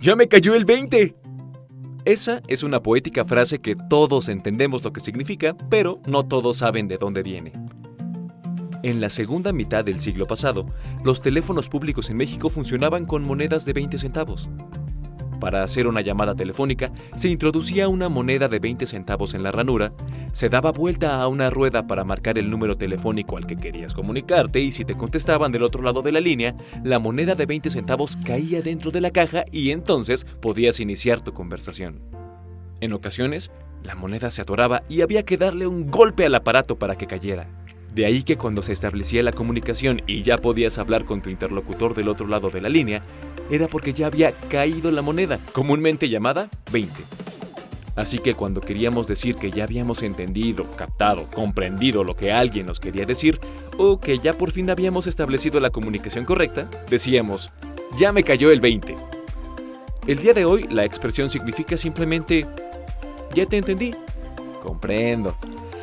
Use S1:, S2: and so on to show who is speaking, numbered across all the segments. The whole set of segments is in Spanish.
S1: ¡Ya me cayó el 20! Esa es una poética frase que todos entendemos lo que significa, pero no todos saben de dónde viene. En la segunda mitad del siglo pasado, los teléfonos públicos en México funcionaban con monedas de 20 centavos. Para hacer una llamada telefónica, se introducía una moneda de 20 centavos en la ranura, se daba vuelta a una rueda para marcar el número telefónico al que querías comunicarte y si te contestaban del otro lado de la línea, la moneda de 20 centavos caía dentro de la caja y entonces podías iniciar tu conversación. En ocasiones, la moneda se atoraba y había que darle un golpe al aparato para que cayera. De ahí que cuando se establecía la comunicación y ya podías hablar con tu interlocutor del otro lado de la línea, era porque ya había caído la moneda, comúnmente llamada 20. Así que cuando queríamos decir que ya habíamos entendido, captado, comprendido lo que alguien nos quería decir, o que ya por fin habíamos establecido la comunicación correcta, decíamos, ya me cayó el 20. El día de hoy la expresión significa simplemente, ya te entendí, comprendo.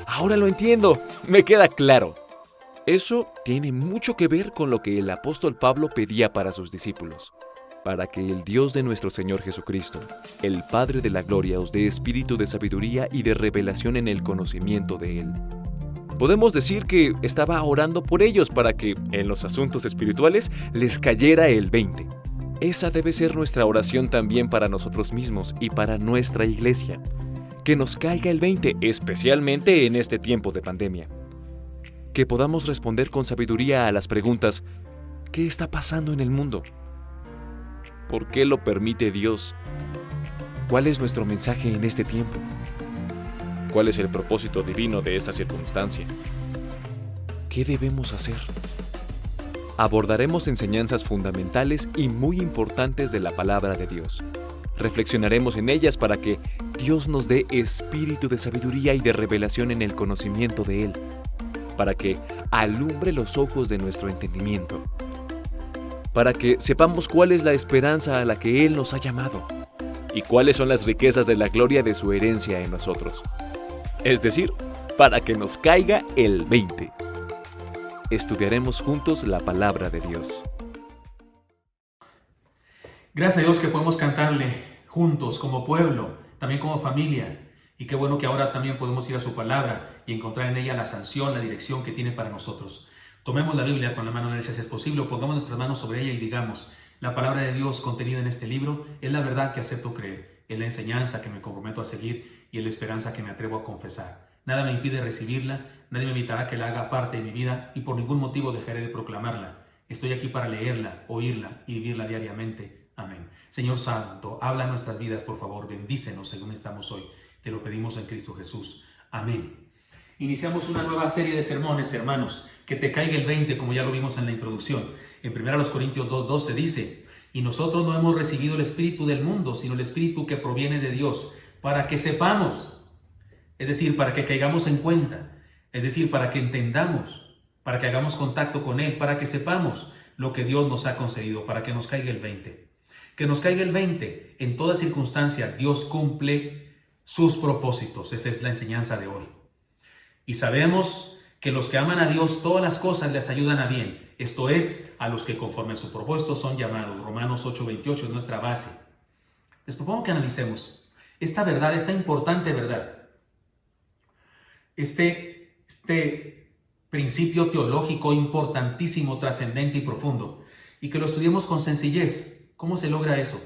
S1: Ahora lo entiendo, me queda claro. Eso tiene mucho que ver con lo que el apóstol Pablo pedía para sus discípulos. Para que el Dios de nuestro Señor Jesucristo, el Padre de la Gloria, os dé espíritu de sabiduría y de revelación en el conocimiento de Él. Podemos decir que estaba orando por ellos para que, en los asuntos espirituales, les cayera el 20. Esa debe ser nuestra oración también para nosotros mismos y para nuestra iglesia. Que nos caiga el 20, especialmente en este tiempo de pandemia. Que podamos responder con sabiduría a las preguntas, ¿qué está pasando en el mundo? ¿Por qué lo permite Dios? ¿Cuál es nuestro mensaje en este tiempo? ¿Cuál es el propósito divino de esta circunstancia? ¿Qué debemos hacer? Abordaremos enseñanzas fundamentales y muy importantes de la palabra de Dios. Reflexionaremos en ellas para que Dios nos dé espíritu de sabiduría y de revelación en el conocimiento de Él, para que alumbre los ojos de nuestro entendimiento, para que sepamos cuál es la esperanza a la que Él nos ha llamado y cuáles son las riquezas de la gloria de su herencia en nosotros. Es decir, para que nos caiga el 20. Estudiaremos juntos la palabra de Dios.
S2: Gracias a Dios que podemos cantarle juntos como pueblo, también como familia. Y qué bueno que ahora también podemos ir a su palabra y encontrar en ella la sanción, la dirección que tiene para nosotros. Tomemos la Biblia con la mano derecha si es posible, o pongamos nuestras manos sobre ella y digamos, la palabra de Dios contenida en este libro es la verdad que acepto creer, es la enseñanza que me comprometo a seguir y es la esperanza que me atrevo a confesar. Nada me impide recibirla, nadie me evitará que la haga parte de mi vida y por ningún motivo dejaré de proclamarla. Estoy aquí para leerla, oírla y vivirla diariamente. Amén. Señor Santo, habla en nuestras vidas, por favor, bendícenos según estamos hoy. Te lo pedimos en Cristo Jesús. Amén. Iniciamos una nueva serie de sermones, hermanos. Que te caiga el 20, como ya lo vimos en la introducción. En 1 Corintios 2:12 dice, y nosotros no hemos recibido el espíritu del mundo, sino el espíritu que proviene de Dios, para que sepamos, es decir, para que caigamos en cuenta, es decir, para que entendamos, para que hagamos contacto con Él, para que sepamos lo que Dios nos ha concedido, para que nos caiga el 20. Que nos caiga el 20, en toda circunstancia Dios cumple sus propósitos. Esa es la enseñanza de hoy. Y sabemos que los que aman a Dios, todas las cosas les ayudan a bien. Esto es, a los que conforme a su propósito son llamados. Romanos 8:28 es nuestra base. Les propongo que analicemos esta verdad, esta importante verdad. Este principio teológico importantísimo, trascendente y profundo. Y que lo estudiemos con sencillez. ¿Cómo se logra eso?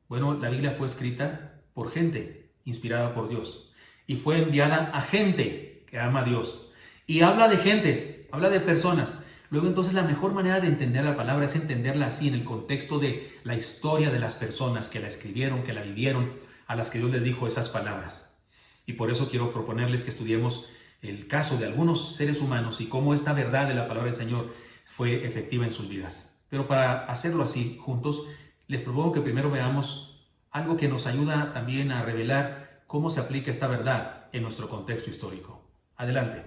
S2: Bueno, la Biblia fue escrita por gente inspirada por Dios y fue enviada a gente que ama a Dios y habla de gentes, habla de personas. Luego entonces la mejor manera de entender la palabra es entenderla así en el contexto de la historia de las personas que la escribieron, que la vivieron, a las que Dios les dijo esas palabras. Y por eso quiero proponerles que estudiemos el caso de algunos seres humanos y cómo esta verdad de la palabra del Señor fue efectiva en sus vidas. Pero para hacerlo así juntos, les propongo que primero veamos algo que nos ayuda también a revelar cómo se aplica esta verdad en nuestro contexto histórico. Adelante.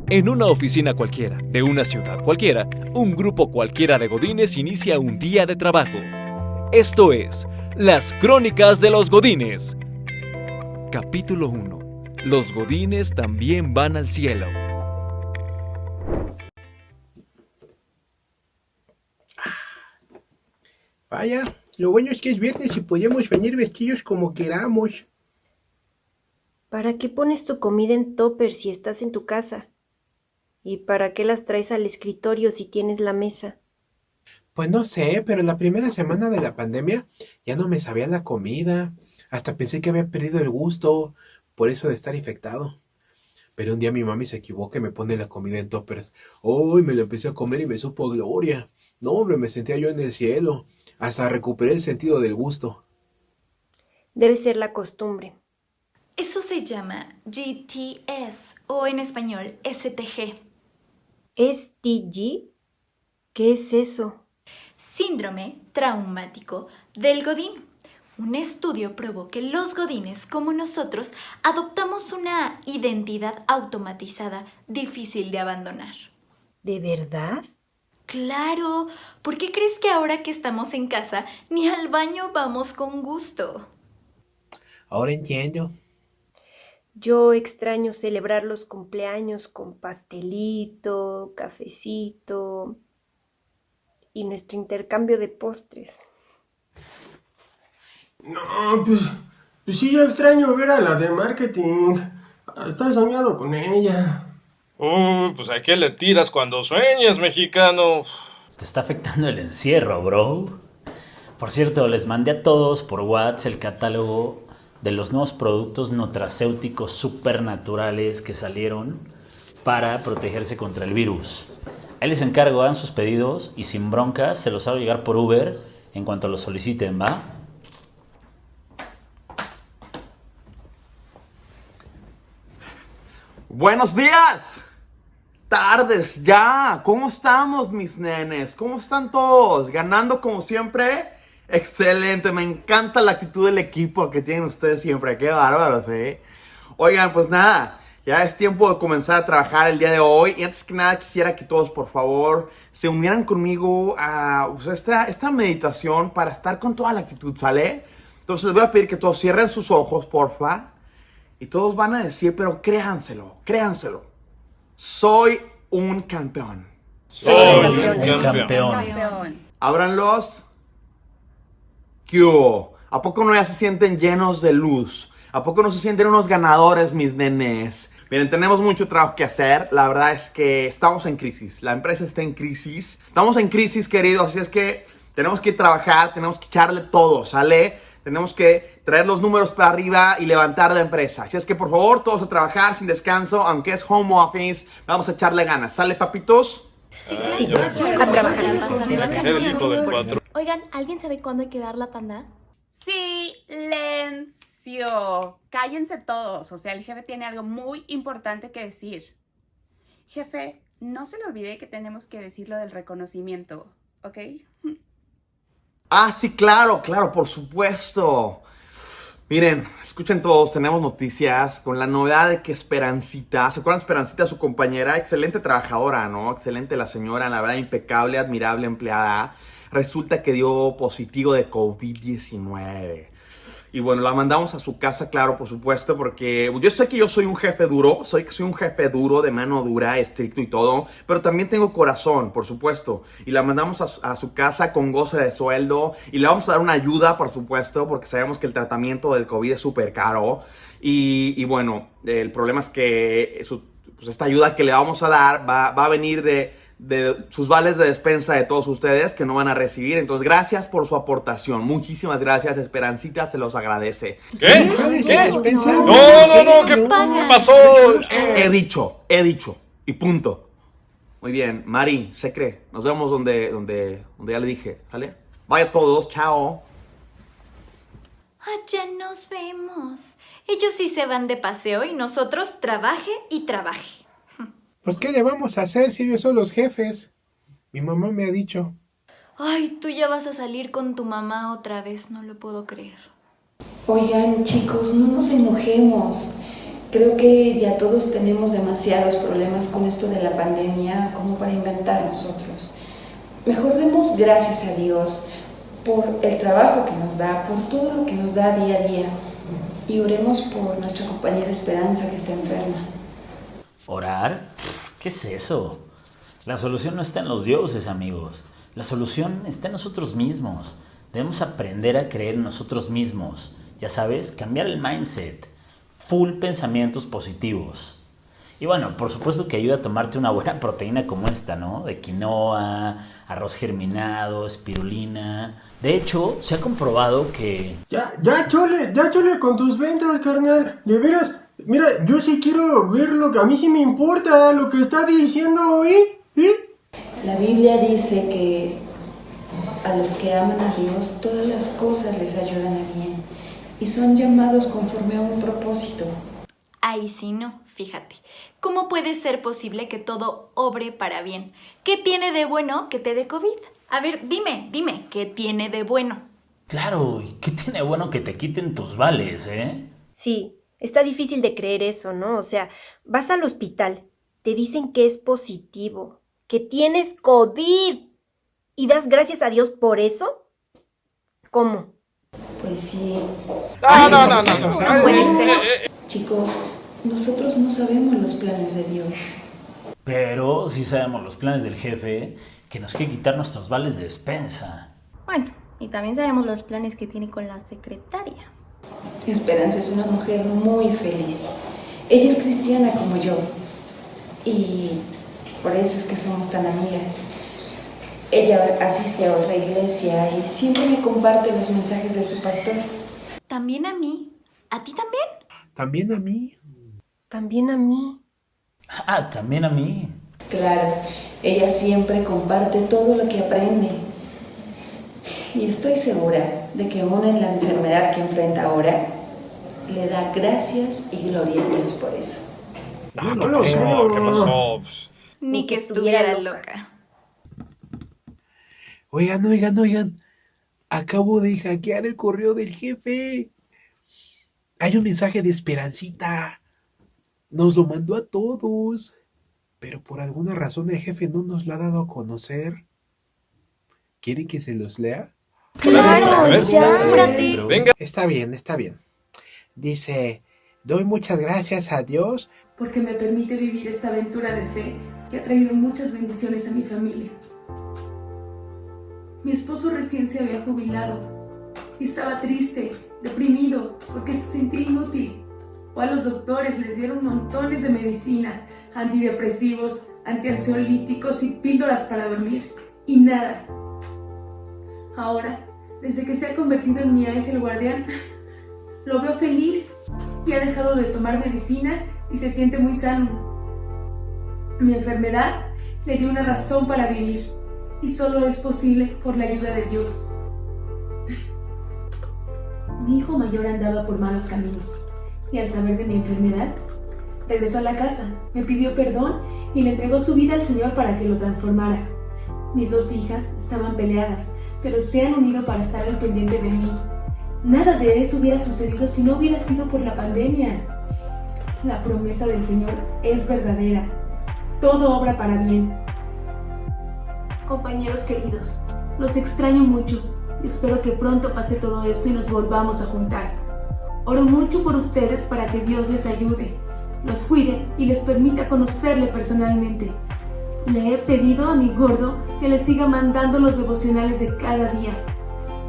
S1: En una oficina cualquiera, de una ciudad cualquiera, un grupo cualquiera de godines inicia un día de trabajo. Esto es, Las Crónicas de los Godines. Capítulo 1. Los godines también van al cielo.
S3: Vaya, lo bueno es que es viernes y podemos venir vestidos como queramos.
S4: ¿Para qué pones tu comida en topper si estás en tu casa? ¿Y para qué las traes al escritorio si tienes la mesa?
S3: Pues no sé, pero la primera semana de la pandemia ya no me sabía la comida. Hasta pensé que había perdido el gusto por eso de estar infectado. Pero un día mi mami se equivoca y me pone la comida en toppers. ¡Uy! Me lo empecé a comer y me supo a gloria. No, hombre, me sentía yo en el cielo. Hasta recuperé el sentido del gusto.
S4: Debe ser la costumbre.
S5: Eso se llama GTS o en español STG.
S4: ¿STG? ¿Qué es eso?
S5: Síndrome traumático del Godín. Un estudio probó que los godines, como nosotros, adoptamos una identidad automatizada difícil de abandonar.
S4: ¿De verdad?
S5: Claro, ¿por qué crees que ahora que estamos en casa ni al baño vamos con gusto?
S3: Ahora entiendo.
S4: Yo extraño celebrar los cumpleaños con pastelito, cafecito y nuestro intercambio de postres.
S6: No, pues sí, yo extraño ver a la de marketing. Hasta he soñado con ella.
S7: Pues ¿a qué le tiras cuando sueñas, mexicano?
S8: Te está afectando el encierro, bro. Por cierto, les mandé a todos por WhatsApp el catálogo de los nuevos productos nutracéuticos supernaturales que salieron para protegerse contra el virus. Ahí les encargo, hagan sus pedidos y sin broncas se los hago llegar por Uber en cuanto los soliciten, ¿va?
S9: Buenos días, tardes ya, ¿cómo estamos mis nenes? ¿Cómo están todos? ¿Ganando como siempre? Excelente, me encanta la actitud del equipo que tienen ustedes siempre, qué bárbaros, Oigan, pues nada, ya es tiempo de comenzar a trabajar el día de hoy y antes que nada quisiera que todos por favor se unieran conmigo a esta meditación para estar con toda la actitud, ¿sale? Entonces les voy a pedir que todos cierren sus ojos, porfa. Y todos van a decir, pero créanselo. Soy un campeón.
S7: Soy un
S8: campeón.
S9: Ábranlos. ¿Qué hubo? ¿A poco no ya se sienten llenos de luz? ¿A poco no se sienten unos ganadores, mis nenes? Miren, tenemos mucho trabajo que hacer. La verdad es que estamos en crisis. La empresa está en crisis. Estamos en crisis, queridos. Así es que tenemos que trabajar, tenemos que echarle todo, ¿sale? Tenemos que traer los números para arriba y levantar la empresa. Así es que, por favor, todos a trabajar sin descanso, aunque es home office, vamos a echarle ganas. ¿Sale, papitos?
S5: Sí,
S4: a trabajar.
S7: Ser el hijo del patrón.
S10: Oigan, ¿alguien sabe cuándo hay que dar la tanda?
S11: ¡Silencio! Cállense todos. O sea, el jefe tiene algo muy importante que decir. Jefe, no se le olvide que tenemos que decir lo del reconocimiento, ¿ok?
S9: Ah, sí, claro, por supuesto. Miren, escuchen todos, tenemos noticias con la novedad de que Esperancita, ¿se acuerdan de Esperancita, su compañera? Excelente trabajadora, ¿no? Excelente la señora, la verdad, impecable, admirable empleada. Resulta que dio positivo de COVID-19. Y bueno, la mandamos a su casa, claro, por supuesto, porque yo sé que yo soy un jefe duro, soy un jefe duro, de mano dura, estricto y todo, pero también tengo corazón, por supuesto. Y la mandamos a su casa con goce de sueldo y le vamos a dar una ayuda, por supuesto, porque sabemos que el tratamiento del COVID es súper caro. Y bueno, el problema es que esta ayuda que le vamos a dar va a venir de sus vales de despensa de todos ustedes que no van a recibir. Entonces, gracias por su aportación. Muchísimas gracias, Esperancita, se los agradece.
S7: ¿Qué? No, ¿qué pasó?
S9: He dicho. Y punto. Muy bien, Mari, Secre, nos vemos donde ya le dije, ¿sale? Vaya todos, chao.
S5: Ya nos vemos. Ellos sí se van de paseo y nosotros trabaje y trabaje.
S3: Pues, ¿qué le vamos a hacer si ellos son los jefes? Mi mamá me ha dicho.
S5: Ay, tú ya vas a salir con tu mamá otra vez, no lo puedo creer.
S12: Oigan, chicos, no nos enojemos. Creo que ya todos tenemos demasiados problemas con esto de la pandemia como para inventar nosotros. Mejor demos gracias a Dios por el trabajo que nos da, por todo lo que nos da día a día. Y oremos por nuestra compañera Esperanza que está enferma.
S8: ¿Orar? ¿Qué es eso? La solución no está en los dioses, amigos. La solución está en nosotros mismos. Debemos aprender a creer en nosotros mismos. Ya sabes, cambiar el mindset. Full pensamientos positivos. Y bueno, por supuesto que ayuda a tomarte una buena proteína como esta, ¿no? De quinoa, arroz germinado, espirulina. De hecho, se ha comprobado que...
S6: Ya, chole con tus ventas, carnal. De veras, mira, yo sí quiero ver lo que a mí sí me importa, lo que está diciendo, ¿eh?
S12: La Biblia dice que a los que aman a Dios, todas las cosas les ayudan a bien y son llamados conforme a un propósito.
S5: Ahí sí no, fíjate. ¿Cómo puede ser posible que todo obre para bien? ¿Qué tiene de bueno que te dé COVID? A ver, dime, ¿qué tiene de bueno?
S8: Claro, ¿y qué tiene bueno que te quiten tus vales, eh?
S4: Sí, está difícil de creer eso, ¿no? O sea, vas al hospital, te dicen que es positivo, que tienes COVID y das gracias a Dios por eso. ¿Cómo?
S12: Pues sí.
S5: No puede ser.
S12: Chicos, nosotros no sabemos los planes de Dios.
S8: Pero sí sabemos los planes del jefe, que nos quiere quitar nuestros vales de despensa.
S10: Bueno, y también sabemos los planes que tiene con la secretaria.
S12: Esperanza es una mujer muy feliz. Ella es cristiana como yo. Y por eso es que somos tan amigas. Ella asiste a otra iglesia y siempre me comparte los mensajes de su pastor.
S5: ¿También a mí? ¿A ti también?
S3: También a mí.
S4: También a mí.
S8: Ah, también a mí.
S12: Claro, ella siempre comparte todo lo que aprende. Y estoy segura de que aún en la enfermedad que enfrenta ahora, le da gracias y gloria a Dios por eso.
S6: No lo sé.
S7: ¿Qué pasó?
S5: Ni que estuviera loca.
S3: Oigan. Acabo de hackear el correo del jefe. Hay un mensaje de Esperancita. Nos lo mandó a todos. Pero por alguna razón el jefe no nos lo ha dado a conocer. ¿Quieren que se los lea?
S5: ¡Claro! ¡Ya! ¡Apúrate!
S7: Venga.
S3: Está bien. Dice, doy muchas gracias a Dios
S13: porque me permite vivir esta aventura de fe que ha traído muchas bendiciones a mi familia. Mi esposo recién se había jubilado y estaba triste, deprimido, porque se sentía inútil. Fue a los doctores, les dieron montones de medicinas, antidepresivos, antiansiolíticos y píldoras para dormir. Y nada. Ahora, desde que se ha convertido en mi ángel guardián, lo veo feliz y ha dejado de tomar medicinas y se siente muy sano. Mi enfermedad le dio una razón para vivir y solo es posible por la ayuda de Dios. Mi hijo mayor andaba por malos caminos y al saber de mi enfermedad, regresó a la casa, me pidió perdón y le entregó su vida al Señor para que lo transformara. Mis dos hijas estaban peleadas, pero se han unido para estar al pendiente de mí. Nada de eso hubiera sucedido si no hubiera sido por la pandemia. La promesa del Señor es verdadera. Todo obra para bien. Compañeros queridos, los extraño mucho y espero que pronto pase todo esto y nos volvamos a juntar. Oro mucho por ustedes para que Dios les ayude, los cuide y les permita conocerle personalmente. Le he pedido a mi gordo que les siga mandando los devocionales de cada día.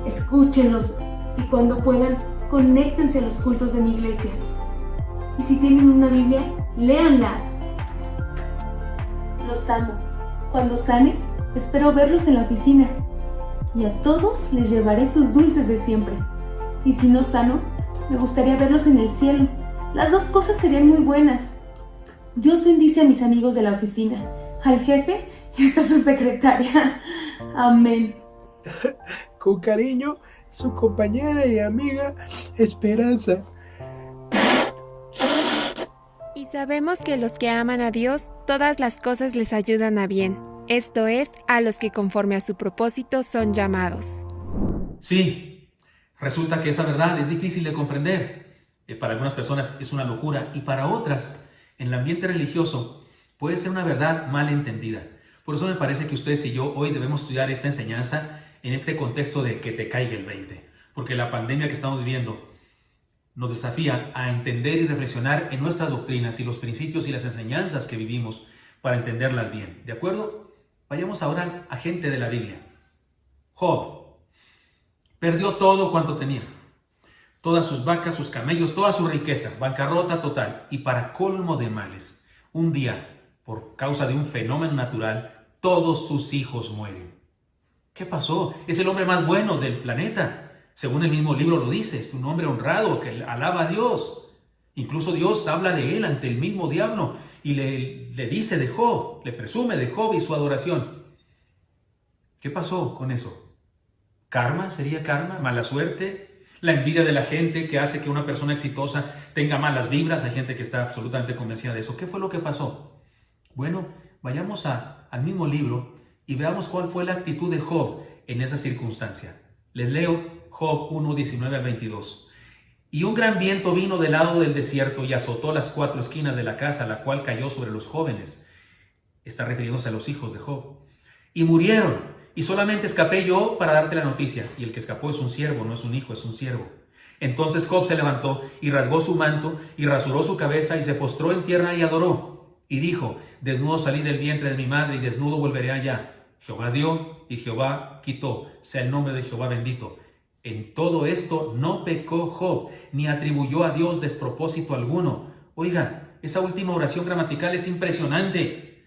S13: Escúchenlos y cuando puedan, conéctense a los cultos de mi iglesia. Y si tienen una Biblia, léanla. Los amo. Cuando sane, espero verlos en la oficina. Y a todos les llevaré sus dulces de siempre. Y si no sano, me gustaría verlos en el cielo. Las dos cosas serían muy buenas. Dios bendice a mis amigos de la oficina, al jefe y hasta su secretaria. Amén.
S3: Con cariño, su compañera y amiga Esperanza.
S14: Y sabemos que los que aman a Dios, todas las cosas les ayudan a bien. Esto es, a los que conforme a su propósito son llamados.
S2: Sí, resulta que esa verdad es difícil de comprender. Para algunas personas es una locura y para otras, en el ambiente religioso, puede ser una verdad mal entendida. Por eso me parece que ustedes y yo hoy debemos estudiar esta enseñanza en este contexto de que te caiga el 20. Porque la pandemia que estamos viviendo nos desafía a entender y reflexionar en nuestras doctrinas y los principios y las enseñanzas que vivimos para entenderlas bien. ¿De acuerdo? Vayamos ahora a gente de la Biblia. Job. Perdió todo cuanto tenía. Todas sus vacas, sus camellos, toda su riqueza, bancarrota total. Y para colmo de males, un día, por causa de un fenómeno natural, todos sus hijos mueren. ¿Qué pasó? Es el hombre más bueno del planeta. Según el mismo libro lo dice, es un hombre honrado que alaba a Dios. Incluso Dios habla de él ante el mismo diablo y le dice de Job, le presume de Job y su adoración. ¿Qué pasó con eso? ¿Karma? ¿Sería karma? ¿Mala suerte? ¿La envidia de la gente que hace que una persona exitosa tenga malas vibras? Hay gente que está absolutamente convencida de eso. ¿Qué fue lo que pasó? Bueno, vayamos al mismo libro y veamos cuál fue la actitud de Job en esa circunstancia. Les leo Job 1, 19 al 22. Y un gran viento vino del lado del desierto y azotó las 4 esquinas de la casa, la cual cayó sobre los jóvenes. Está refiriéndose a los hijos de Job. Y murieron, y solamente escapé yo para darte la noticia. Y el que escapó es un siervo, no es un hijo, es un siervo. Entonces Job se levantó y rasgó su manto y rasuró su cabeza y se postró en tierra y adoró. Y dijo, desnudo salí del vientre de mi madre y desnudo volveré allá. Jehová dio y Jehová quitó. Sea el nombre de Jehová bendito. En todo esto no pecó Job, ni atribuyó a Dios despropósito alguno. Oiga, esa última oración gramatical es impresionante.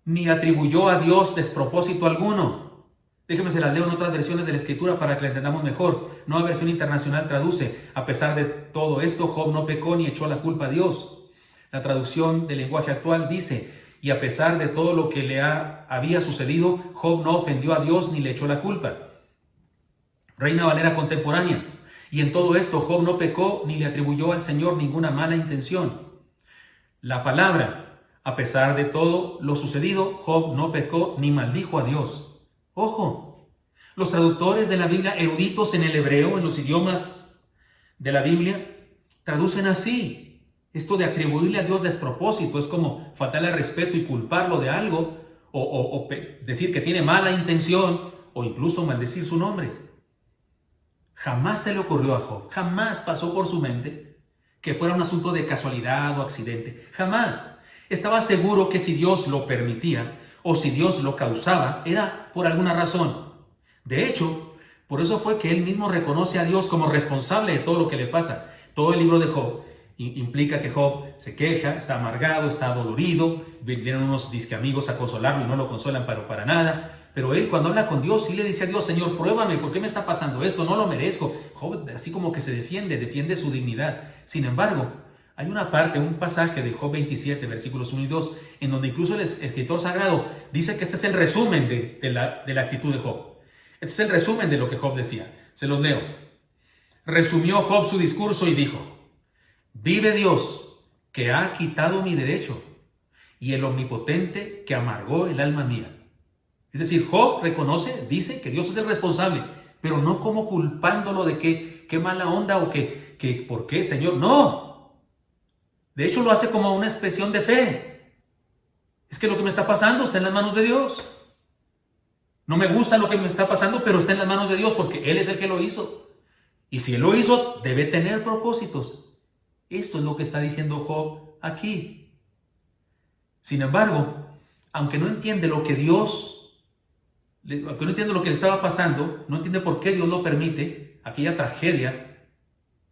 S2: Ni atribuyó a Dios despropósito alguno. Déjeme se las leo en otras versiones de la Escritura para que la entendamos mejor. Nueva Versión Internacional traduce, a pesar de todo esto, Job no pecó ni echó la culpa a Dios. La traducción del lenguaje actual dice, y a pesar de todo lo que le había sucedido, Job no ofendió a Dios ni le echó la culpa. Reina Valera contemporánea. Y en todo esto Job no pecó ni le atribuyó al Señor ninguna mala intención. La palabra, a pesar de todo lo sucedido, Job no pecó ni maldijo a Dios. Ojo, los traductores de la Biblia, eruditos en el hebreo, en los idiomas de la Biblia, traducen así. Esto de atribuirle a Dios despropósito es como faltarle al respeto y culparlo de algo, o decir que tiene mala intención, o incluso maldecir su nombre. Jamás se le ocurrió a Job, jamás pasó por su mente que fuera un asunto de casualidad o accidente. Jamás. Estaba seguro que si Dios lo permitía o si Dios lo causaba, era por alguna razón. De hecho, por eso fue que él mismo reconoce a Dios como responsable de todo lo que le pasa. Todo el libro de Job implica que Job se queja, está amargado, está dolorido, vienen unos disque amigos a consolarlo y no lo consuelan para nada. Pero él cuando habla con Dios sí le dice a Dios, Señor, pruébame, ¿por qué me está pasando esto? No lo merezco. Job así como que se defiende su dignidad. Sin embargo, hay una parte, un pasaje de Job 27, versículos 1 y 2, en donde incluso el escritor sagrado dice que este es el resumen de la actitud de Job. Este es el resumen de lo que Job decía. Se los leo. Resumió Job su discurso y dijo, vive Dios, que ha quitado mi derecho, y el omnipotente que amargó el alma mía. Es decir, Job reconoce, dice que Dios es el responsable, pero no como culpándolo de que qué mala onda o que por qué, Señor. No. De hecho, lo hace como una expresión de fe. Es que lo que me está pasando está en las manos de Dios. No me gusta lo que me está pasando, pero está en las manos de Dios porque Él es el que lo hizo. Y si Él lo hizo, debe tener propósitos. Esto es lo que está diciendo Job aquí. Sin embargo, aunque no entiende lo que aunque no entiende lo que le estaba pasando, no entiende por qué Dios lo permite, aquella tragedia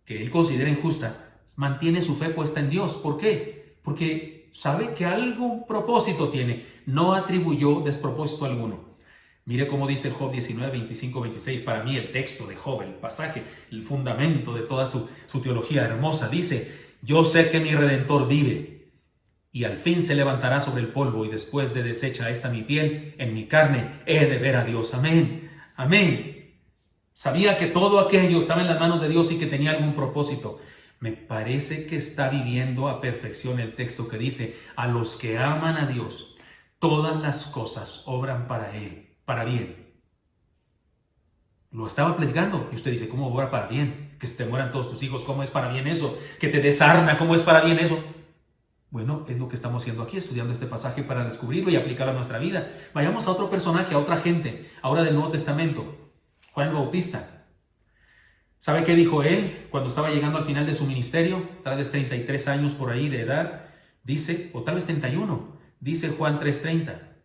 S2: que él considera injusta, mantiene su fe puesta en Dios. ¿Por qué? Porque sabe que algún propósito tiene. No atribuyó despropósito alguno. Mire cómo dice Job 19, 25, 26. Para mí el texto de Job, el pasaje, el fundamento de toda su teología hermosa. Dice, yo sé que mi Redentor vive y al fin se levantará sobre el polvo y después de deshecha esta mi piel, en mi carne he de ver a Dios. Amén. Amén. Sabía que todo aquello estaba en las manos de Dios y que tenía algún propósito. Me parece que está viviendo a perfección el texto que dice, a los que aman a Dios, todas las cosas obran para Él, para bien. Lo estaba predicando y usted dice, ¿cómo obra para bien? Que se te mueran todos tus hijos, ¿cómo es para bien eso? Que te desarma, ¿cómo es para bien eso? Bueno, es lo que estamos haciendo aquí, estudiando este pasaje para descubrirlo y aplicarlo a nuestra vida. Vayamos a otro personaje, a otra gente, ahora del Nuevo Testamento, Juan el Bautista. ¿Sabe qué dijo él cuando estaba llegando al final de su ministerio? Tal vez 33 años por ahí de edad, dice, o tal vez 31, dice Juan 3:30.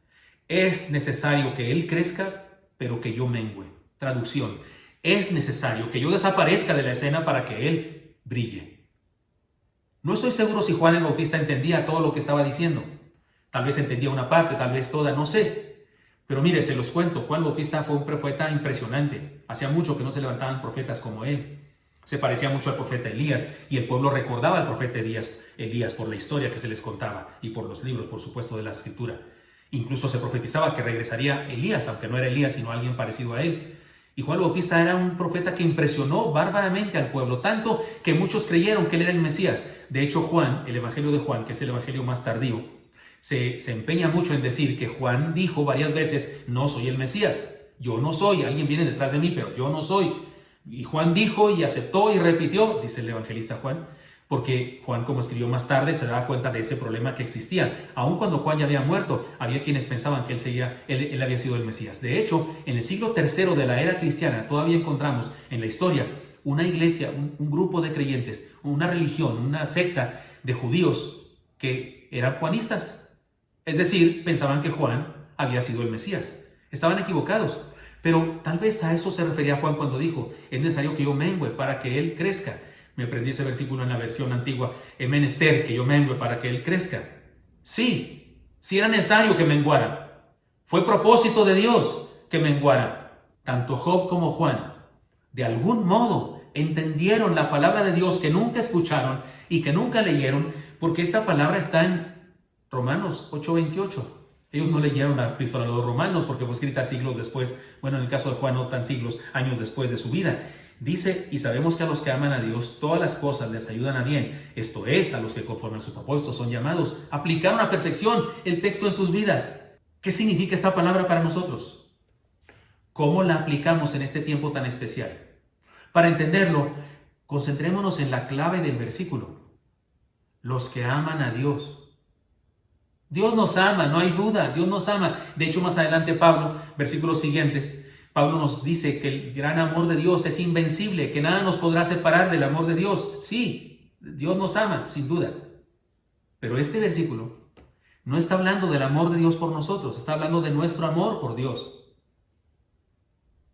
S2: Es necesario que él crezca, pero que yo mengüe. Traducción, es necesario que yo desaparezca de la escena para que Él brille. No estoy seguro si Juan el Bautista entendía todo lo que estaba diciendo. Tal vez entendía una parte, tal vez toda, no sé. Pero mire, se los cuento, Juan el Bautista fue un profeta impresionante. Hacía mucho que no se levantaban profetas como él. Se parecía mucho al profeta Elías y el pueblo recordaba al profeta Elías por la historia que se les contaba y por los libros, por supuesto, de la Escritura. Incluso se profetizaba que regresaría Elías, aunque no era Elías, sino alguien parecido a él. Y Juan el Bautista era un profeta que impresionó bárbaramente al pueblo, tanto que muchos creyeron que él era el Mesías. De hecho, Juan, el Evangelio de Juan, que es el Evangelio más tardío, se empeña mucho en decir que Juan dijo varias veces, no soy el Mesías, yo no soy, alguien viene detrás de mí, pero yo no soy. Y Juan dijo y aceptó y repitió, dice el evangelista Juan, porque Juan, como escribió más tarde, se daba cuenta de ese problema que existía. Aun cuando Juan ya había muerto, había quienes pensaban que él había sido el Mesías. De hecho, en el siglo III de la era cristiana, todavía encontramos en la historia una iglesia, un grupo de creyentes, una religión, una secta de judíos que eran juanistas. Es decir, pensaban que Juan había sido el Mesías. Estaban equivocados. Pero tal vez a eso se refería Juan cuando dijo, es necesario que yo mengüe para que él crezca. Me aprendí ese versículo en la versión antigua, es menester que yo mengüe para que él crezca. Sí era necesario que menguara. Fue propósito de Dios que menguara. Tanto Job como Juan, de algún modo, entendieron la palabra de Dios que nunca escucharon y que nunca leyeron, porque esta palabra está en Romanos 8:28. Ellos no leyeron la epístola a los romanos porque fue escrita siglos después, bueno, en el caso de Juan no tan siglos, años después de su vida. Dice, y sabemos que a los que aman a Dios, todas las cosas les ayudan a bien. Esto es, a los que conforme a su propósito son llamados. Aplicaron a perfección el texto en sus vidas. ¿Qué significa esta palabra para nosotros? ¿Cómo la aplicamos en este tiempo tan especial? Para entenderlo, concentrémonos en la clave del versículo. Los que aman a Dios. Dios nos ama, no hay duda, Dios nos ama. De hecho, más adelante Pablo, versículos siguientes, Pablo nos dice que el gran amor de Dios es invencible, que nada nos podrá separar del amor de Dios. Sí, Dios nos ama, sin duda. Pero este versículo no está hablando del amor de Dios por nosotros, está hablando de nuestro amor por Dios.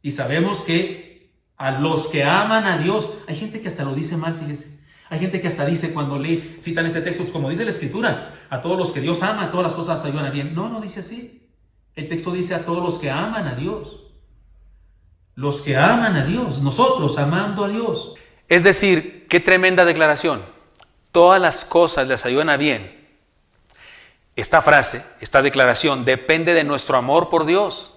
S2: Y sabemos que a los que aman a Dios, hay gente que hasta lo dice mal, fíjese. Hay gente que hasta dice cuando citan este texto, como dice la Escritura, a todos los que Dios ama, todas las cosas ayudan a bien. No dice así. El texto dice a todos los que aman a Dios. Los que aman a Dios, nosotros amando a Dios.
S1: Es decir, qué tremenda declaración. Todas las cosas les ayudan a bien. Esta frase, esta declaración, depende de nuestro amor por Dios.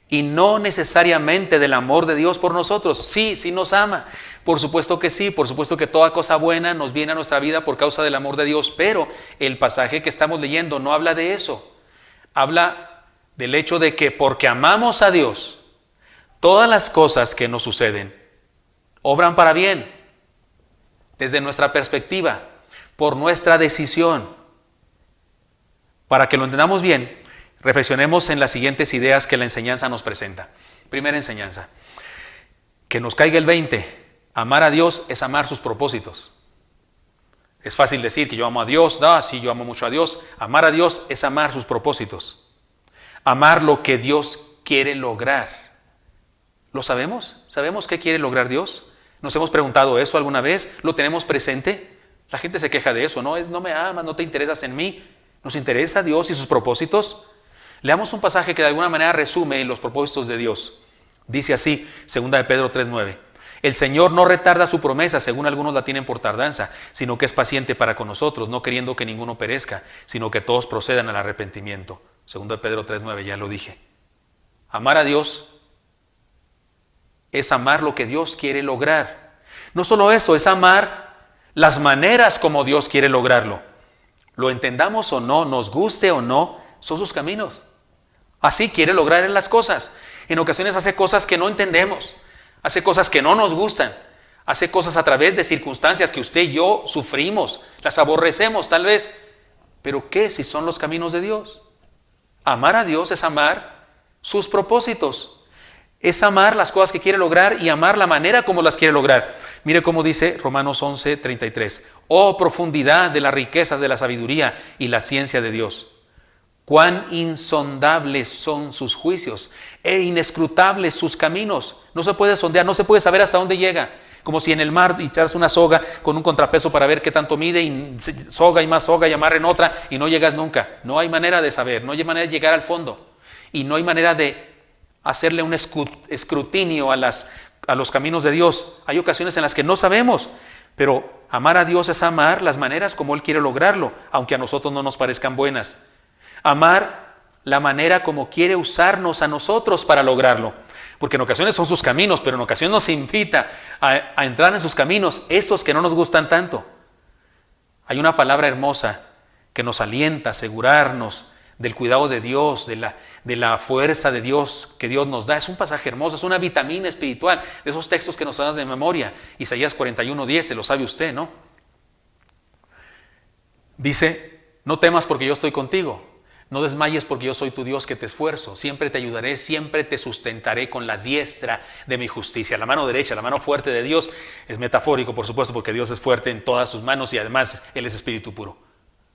S1: Y no necesariamente del amor de Dios por nosotros. Sí nos ama. Por supuesto que sí, por supuesto que toda cosa buena nos viene a nuestra vida por causa del amor de Dios. Pero el pasaje que estamos leyendo no habla de eso. Habla del hecho de que porque amamos a Dios, todas las cosas que nos suceden obran para bien. Desde nuestra perspectiva, por nuestra decisión. Para que lo entendamos bien, reflexionemos en las siguientes ideas que la enseñanza nos presenta. Primera enseñanza, que nos caiga el 20. Amar a Dios es amar sus propósitos. Es fácil decir que yo amo a Dios, sí, yo amo mucho a Dios. Amar a Dios es amar sus propósitos. Amar lo que Dios quiere lograr. ¿Lo sabemos? ¿Sabemos qué quiere lograr Dios? ¿Nos hemos preguntado eso alguna vez? ¿Lo tenemos presente? La gente se queja de eso, ¿no? No me amas, no te interesas en mí. ¿Nos interesa Dios y sus propósitos? Leamos un pasaje que de alguna manera resume los propósitos de Dios. Dice así, 2 de Pedro 3:9. El Señor no retarda su promesa, según algunos la tienen por tardanza, sino que es paciente para con nosotros, no queriendo que ninguno perezca, sino que todos procedan al arrepentimiento. 2 de Pedro 3:9, ya lo dije. Amar a Dios es amar lo que Dios quiere lograr. No solo eso, es amar las maneras como Dios quiere lograrlo. Lo entendamos o no, nos guste o no, son sus caminos. Así quiere lograr Él las cosas. En ocasiones hace cosas que no entendemos, hace cosas que no nos gustan, hace cosas a través de circunstancias que usted y yo sufrimos, las aborrecemos tal vez. Pero ¿qué si son los caminos de Dios? Amar a Dios es amar sus propósitos. Es amar las cosas que quiere lograr y amar la manera como las quiere lograr. Mire cómo dice Romanos 11:33. Oh profundidad de las riquezas de la sabiduría y la ciencia de Dios.
S15: Cuán insondables son sus juicios e inescrutables sus caminos. No se puede sondear, no se puede saber hasta dónde llega. Como si en el mar echas una soga con un contrapeso para ver qué tanto mide, y soga y más soga y amarren otra y no llegas nunca. No hay manera de saber, no hay manera de llegar al fondo. Y no hay manera de hacerle un escrutinio a los caminos de Dios. Hay ocasiones en las que no sabemos, pero amar a Dios es amar las maneras como Él quiere lograrlo, aunque a nosotros no nos parezcan buenas. Amar la manera como quiere usarnos a nosotros para lograrlo. Porque en ocasiones son sus caminos, pero en ocasiones nos invita a entrar en sus caminos, esos que no nos gustan tanto. Hay una palabra hermosa que nos alienta a asegurarnos del cuidado de Dios, de la fuerza de Dios que Dios nos da. Es un pasaje hermoso, es una vitamina espiritual de esos textos que nos dan de memoria. Isaías 41:10, se lo sabe usted, ¿no? Dice, no temas porque yo estoy contigo. No desmayes porque yo soy tu Dios que te esfuerzo. Siempre te ayudaré, siempre te sustentaré con la diestra de mi justicia. La mano derecha, la mano fuerte de Dios es metafórico, por supuesto, porque Dios es fuerte en todas sus manos y además Él es espíritu puro.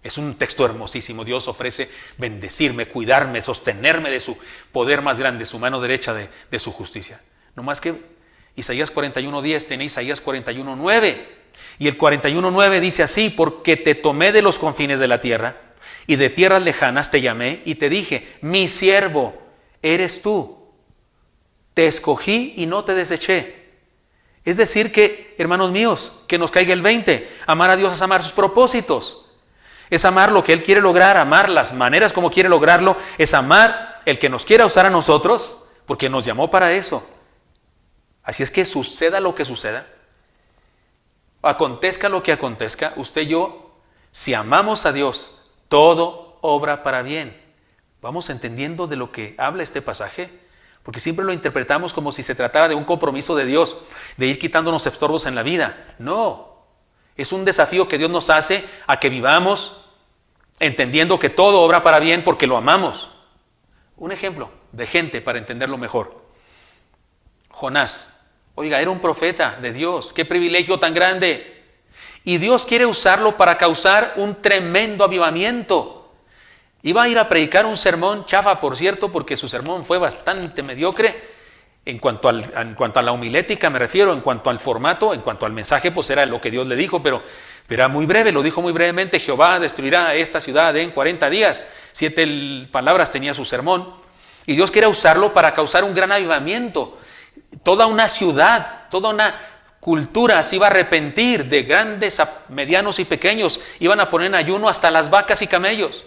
S15: Es un texto hermosísimo. Dios ofrece bendecirme, cuidarme, sostenerme de su poder más grande, su mano derecha de su justicia. No más que Isaías 41:10 tiene Isaías 41:9. Y el 41:9 dice así, porque te tomé de los confines de la tierra y de tierras lejanas te llamé y te dije, mi siervo eres tú. Te escogí y no te deseché. Es decir que, hermanos míos, que nos caiga el 20. Amar a Dios es amar sus propósitos. Es amar lo que Él quiere lograr, amar las maneras como quiere lograrlo. Es amar el que nos quiera usar a nosotros, porque nos llamó para eso. Así es que suceda lo que suceda, acontezca lo que acontezca, usted y yo, si amamos a Dios, todo obra para bien. ¿Vamos entendiendo de lo que habla este pasaje? Porque siempre lo interpretamos como si se tratara de un compromiso de Dios, de ir quitándonos estorbos en la vida. No, es un desafío que Dios nos hace a que vivamos entendiendo que todo obra para bien porque lo amamos. Un ejemplo de gente para entenderlo mejor. Jonás, oiga, era un profeta de Dios, qué privilegio tan grande. Y Dios quiere usarlo para causar un tremendo avivamiento. Iba a ir a predicar un sermón chafa, por cierto, porque su sermón fue bastante mediocre. En cuanto a la homilética me refiero, en cuanto al formato, en cuanto al mensaje, pues era lo que Dios le dijo, pero era muy breve, lo dijo muy brevemente. Jehová destruirá a esta ciudad en 40 días. 7 palabras tenía su sermón. Y Dios quiere usarlo para causar un gran avivamiento. Toda una ciudad, toda una cultura se iba a arrepentir, de grandes a medianos y pequeños. Iban a poner en ayuno hasta las vacas y camellos.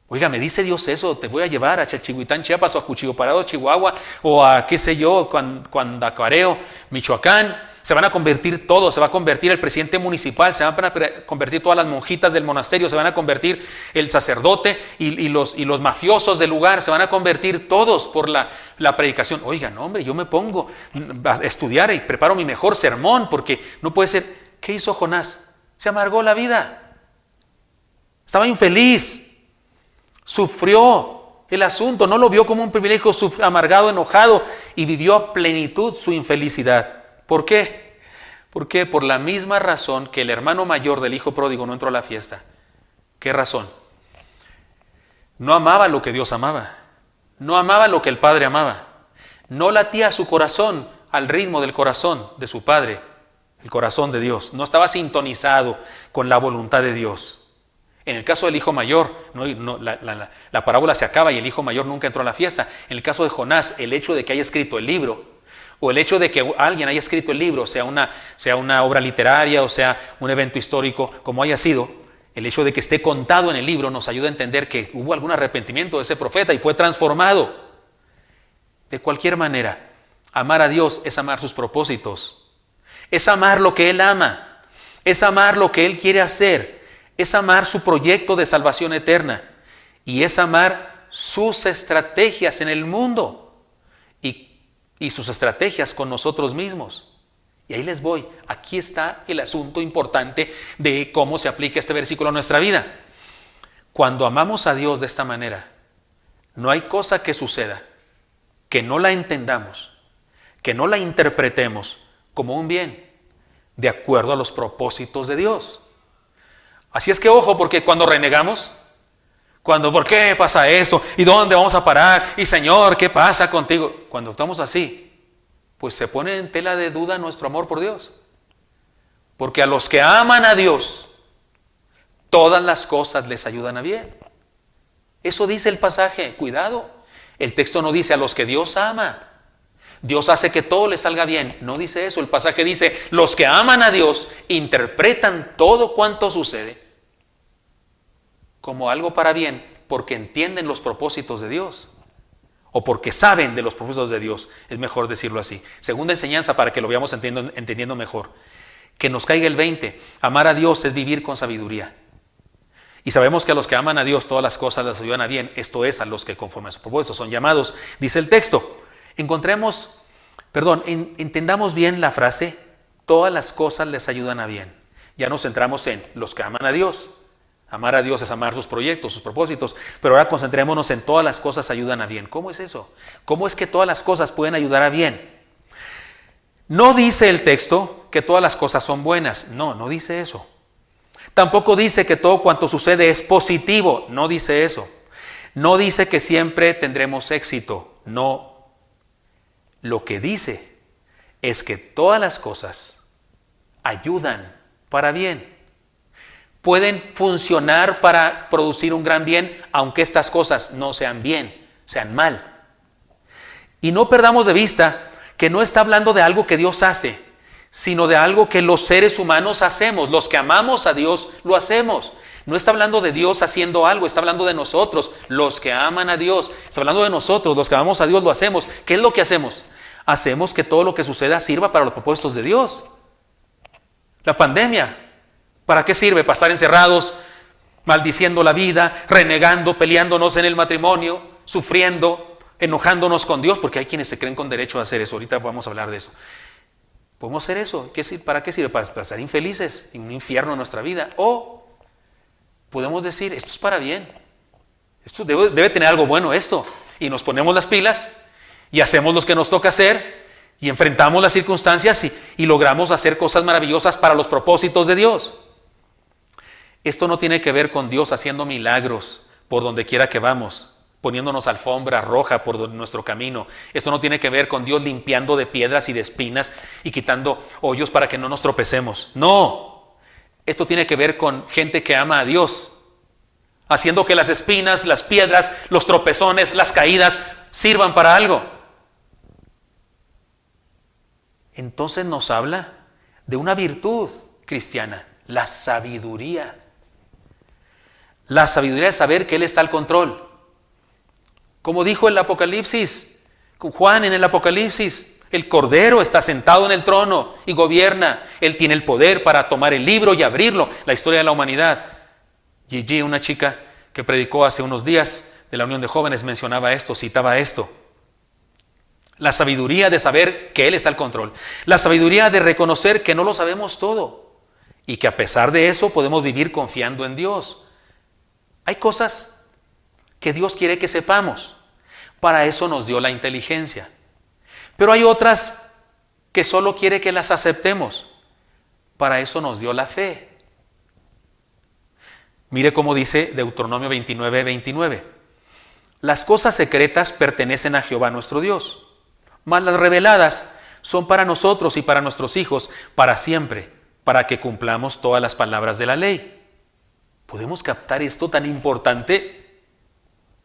S15: Oiga, me dice Dios eso, te voy a llevar a Chalchihuitán, Chiapas, o a Cuchillo Parado, Chihuahua, o a qué sé yo, Cuandacareo, Michoacán. Se van a convertir todos, se va a convertir el presidente municipal, se van a convertir todas las monjitas del monasterio, se van a convertir el sacerdote y los mafiosos del lugar, se van a convertir todos por la predicación. Oiga, no hombre, yo me pongo a estudiar y preparo mi mejor sermón, porque no puede ser. ¿Qué hizo Jonás? Se amargó la vida. Estaba infeliz. Sufrió el asunto, no lo vio como un privilegio, amargado, enojado, y vivió a plenitud su infelicidad. ¿Por qué? ¿Por qué? Por la misma razón que el hermano mayor del hijo pródigo no entró a la fiesta. ¿Qué razón? No amaba lo que Dios amaba. No amaba lo que el Padre amaba. No latía su corazón al ritmo del corazón de su Padre, el corazón de Dios. No estaba sintonizado con la voluntad de Dios. En el caso del hijo mayor, la parábola se acaba y el hijo mayor nunca entró a la fiesta. En el caso de Jonás, el hecho de que haya escrito el libro, o el hecho de que alguien haya escrito el libro, sea una obra literaria o sea un evento histórico, como haya sido, el hecho de que esté contado en el libro nos ayuda a entender que hubo algún arrepentimiento de ese profeta y fue transformado. De cualquier manera, amar a Dios es amar sus propósitos, es amar lo que Él ama, es amar lo que Él quiere hacer, es amar su proyecto de salvación eterna y es amar sus estrategias en el mundo y sus estrategias con nosotros mismos. Y ahí les voy. Aquí está el asunto importante de cómo se aplica este versículo a nuestra vida. Cuando amamos a Dios de esta manera, no hay cosa que suceda que no la entendamos, que no la interpretemos como un bien, de acuerdo a los propósitos de Dios. Así es que ojo, porque cuando renegamos, ¿Por qué pasa esto? ¿Y dónde vamos a parar? Y Señor, ¿qué pasa contigo? Cuando actuamos así, pues se pone en tela de duda nuestro amor por Dios. Porque a los que aman a Dios, todas las cosas les ayudan a bien. Eso dice el pasaje, cuidado. El texto no dice a los que Dios ama. Dios hace que todo les salga bien. No dice eso. El pasaje dice, los que aman a Dios interpretan todo cuanto sucede como algo para bien, porque entienden los propósitos de Dios. O porque saben de los propósitos de Dios. Es mejor decirlo así. Segunda enseñanza para que lo vayamos entendiendo mejor. Que nos caiga el 20. Amar a Dios es vivir con sabiduría. Y sabemos que a los que aman a Dios todas las cosas les ayudan a bien. Esto es, a los que conforme a su propósito son llamados. Dice el texto. Entendamos bien la frase, todas las cosas les ayudan a bien. Ya nos centramos en los que aman a Dios. Amar a Dios es amar sus proyectos, sus propósitos. Pero ahora concentrémonos en todas las cosas ayudan a bien. ¿Cómo es eso? ¿Cómo es que todas las cosas pueden ayudar a bien? No dice el texto que todas las cosas son buenas. No, no dice eso. Tampoco dice que todo cuanto sucede es positivo. No dice eso. No dice que siempre tendremos éxito. No. Lo que dice es que todas las cosas ayudan para bien. Pueden funcionar para producir un gran bien, aunque estas cosas no sean bien, sean mal. Y no perdamos de vista que no está hablando de algo que Dios hace, sino de algo que los seres humanos hacemos. Los que amamos a Dios lo hacemos. No está hablando de Dios haciendo algo, está hablando de nosotros, los que aman a Dios. Está hablando de nosotros, los que amamos a Dios lo hacemos. ¿Qué es lo que hacemos? Hacemos que todo lo que suceda sirva para los propósitos de Dios. La pandemia, ¿para qué sirve? Para estar encerrados, maldiciendo la vida, renegando, peleándonos en el matrimonio, sufriendo, enojándonos con Dios, porque hay quienes se creen con derecho a hacer eso. Ahorita vamos a hablar de eso. ¿Podemos hacer eso? ¿Para qué sirve? Para estar infelices en un infierno en nuestra vida. O podemos decir, esto es para bien. Esto debe tener algo bueno esto. Y nos ponemos las pilas y hacemos lo que nos toca hacer y enfrentamos las circunstancias y logramos hacer cosas maravillosas para los propósitos de Dios. Esto no tiene que ver con Dios haciendo milagros por donde quiera que vamos, poniéndonos alfombra roja por nuestro camino. Esto no tiene que ver con Dios limpiando de piedras y de espinas y quitando hoyos para que no nos tropecemos. No, esto tiene que ver con gente que ama a Dios, haciendo que las espinas, las piedras, los tropezones, las caídas sirvan para algo. Entonces nos habla de una virtud cristiana, la sabiduría. La sabiduría es saber que Él está al control. Como dijo el Apocalipsis, Juan en el Apocalipsis, el Cordero está sentado en el trono y gobierna. Él tiene el poder para tomar el libro y abrirlo. La historia de la humanidad. Gigi, una chica que predicó hace unos días de la Unión de Jóvenes, mencionaba esto, citaba esto. La sabiduría de saber que Él está al control. La sabiduría de reconocer que no lo sabemos todo y que a pesar de eso podemos vivir confiando en Dios. Hay cosas que Dios quiere que sepamos. Para eso nos dio la inteligencia. Pero hay otras que solo quiere que las aceptemos. Para eso nos dio la fe. Mire cómo dice Deuteronomio 29:29. Las cosas secretas pertenecen a Jehová nuestro Dios, mas las reveladas son para nosotros y para nuestros hijos para siempre, para que cumplamos todas las palabras de la ley. ¿Podemos captar esto tan importante?